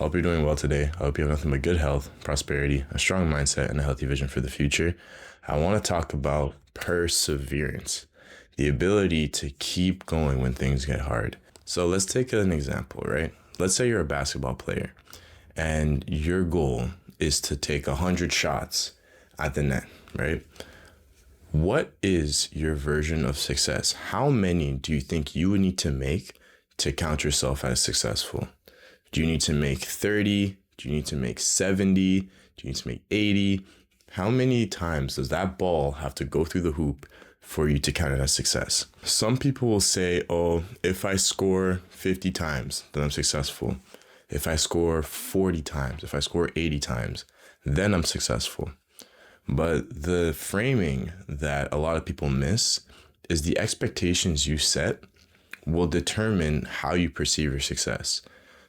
hope you're doing well today. I hope you have nothing but good health, prosperity, a strong mindset, and a healthy vision for the future. I want to talk about perseverance, the ability to keep going when things get hard. So let's take an example, right? Let's say you're a basketball player and your goal is to take 100 shots at the net, right? What is your version of success? How many do you think you would need to make to count yourself as successful? Do you need to make 30? Do you need to make 70? Do you need to make 80? How many times does that ball have to go through the hoop for you to count it as success? Some people will say, oh, if I score 50 times, then I'm successful. If I score 40 times, if I score 80 times, then I'm successful. But the framing that a lot of people miss is the expectations you set will determine how you perceive your success.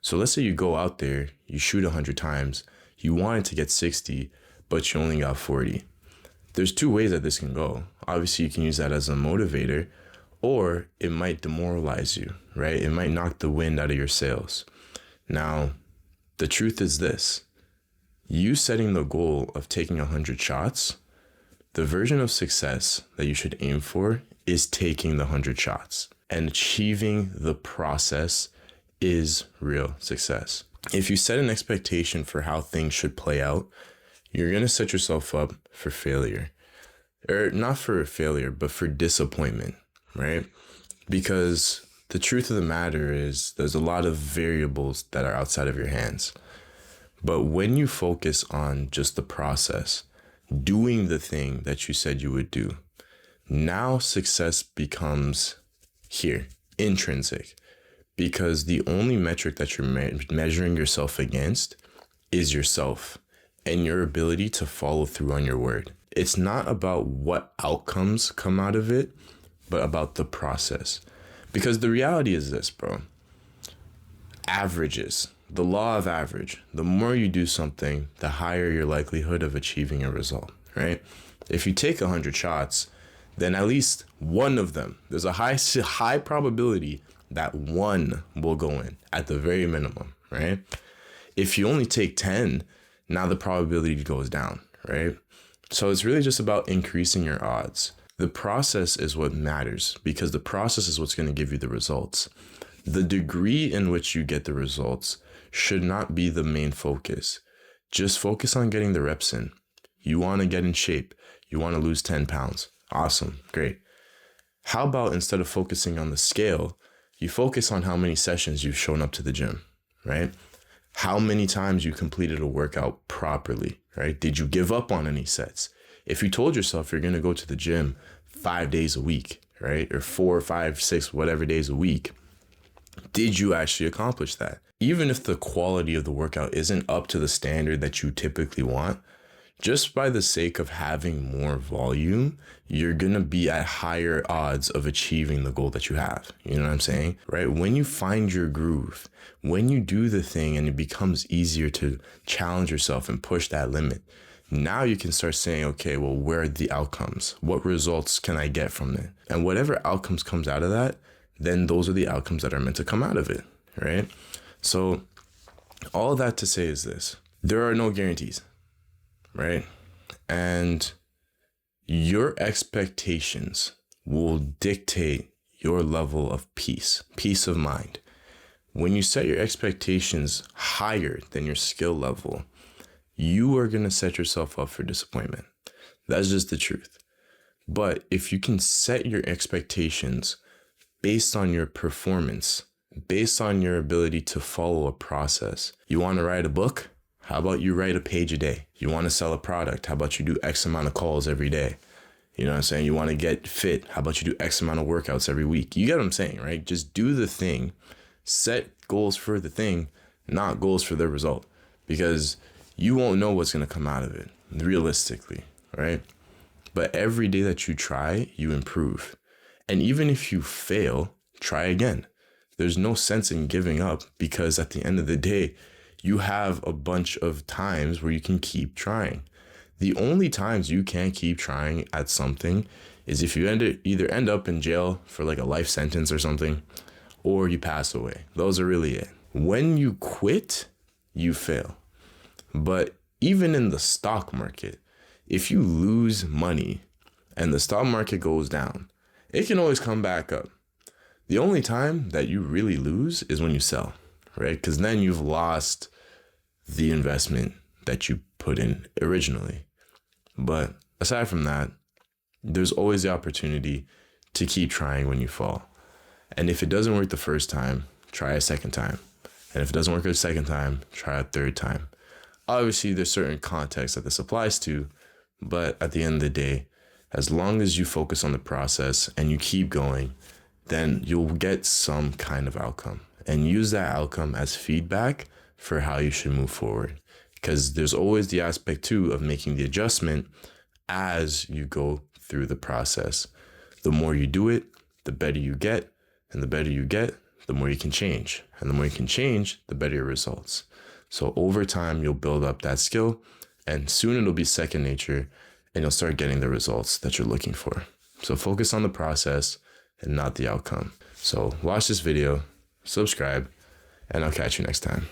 So let's say you go out there, you shoot 100 times, you wanted to get 60, but you only got 40. There's two ways that this can go. Obviously, you can use that as a motivator, or it might demoralize you, right? It might knock the wind out of your sails. Now, the truth is this. You setting the goal of taking 100 shots, the version of success that you should aim for is taking the 100 shots. And achieving the process is real success. If you set an expectation for how things should play out, you're going to set yourself up for failure. Or not for failure, but for disappointment, right? Because the truth of the matter is there's a lot of variables that are outside of your hands. But when you focus on just the process, doing the thing that you said you would do, now success becomes here, intrinsic. Because the only metric that you're measuring yourself against is yourself and your ability to follow through on your word. It's not about what outcomes come out of it, but about the process. Because the reality is this, bro. Averages, the law of average, the more you do something, the higher your likelihood of achieving a result, right? If you take 100 shots, then at least one of them, there's a high probability that one will go in at the very minimum, right? If you only take 10, now the probability goes down, right? So it's really just about increasing your odds. The process is what matters because the process is what's going to give you the results. The degree in which you get the results should not be the main focus. Just focus on getting the reps in. You want to get in shape. You want to lose 10 pounds. Awesome. Great. How about instead of focusing on the scale, you focus on how many sessions you've shown up to the gym, right? How many times you completed a workout properly, right? Did you give up on any sets? If you told yourself you're going to go to the gym 5 days a week, right? Or 4, 5, 6, whatever days a week, did you actually accomplish that? Even if the quality of the workout isn't up to the standard that you typically want, just by the sake of having more volume, you're going to be at higher odds of achieving the goal that you have. You know what I'm saying? Right? When you find your groove, when you do the thing and it becomes easier to challenge yourself and push that limit, now you can start saying, okay, well, where are the outcomes? What results can I get from it? And whatever outcomes comes out of that, then those are the outcomes that are meant to come out of it, right? So all that to say is this. There are no guarantees. Right? And your expectations will dictate your level of peace of mind. When you set your expectations higher than your skill level, you are going to set yourself up for disappointment. That's just the truth. But if you can set your expectations based on your performance, based on your ability to follow a process, you want to write a book? How about you write a page a day? You want to sell a product? How about you do X amount of calls every day? You know what I'm saying? You want to get fit? How about you do X amount of workouts every week? You get what I'm saying, right? Just do the thing. Set goals for the thing, not goals for the result. Because you won't know what's going to come out of it, realistically, right? But every day that you try, you improve. And even if you fail, try again. There's no sense in giving up because at the end of the day, you have a bunch of times where you can keep trying. The only times you can't keep trying at something is if you either end up in jail for like a life sentence or something, or you pass away. Those are really it. When you quit, you fail. But even in the stock market, if you lose money and the stock market goes down, it can always come back up. The only time that you really lose is when you sell, right? Because then you've lost the investment that you put in originally. But aside from that, there's always the opportunity to keep trying when you fall. And if it doesn't work the first time, try a second time. And if it doesn't work a second time, try a third time. Obviously, there's certain contexts that this applies to, but at the end of the day, as long as you focus on the process and you keep going, then you'll get some kind of outcome, and use that outcome as feedback for how you should move forward. Because there's always the aspect too of making the adjustment as you go through the process. The more you do it, the better you get, and the better you get, the more you can change, and the more you can change, the better your results. So over time, you'll build up that skill, and soon it'll be second nature, and you'll start getting the results that you're looking for. So focus on the process and not the outcome. So watch this video, subscribe, and I'll catch you next time.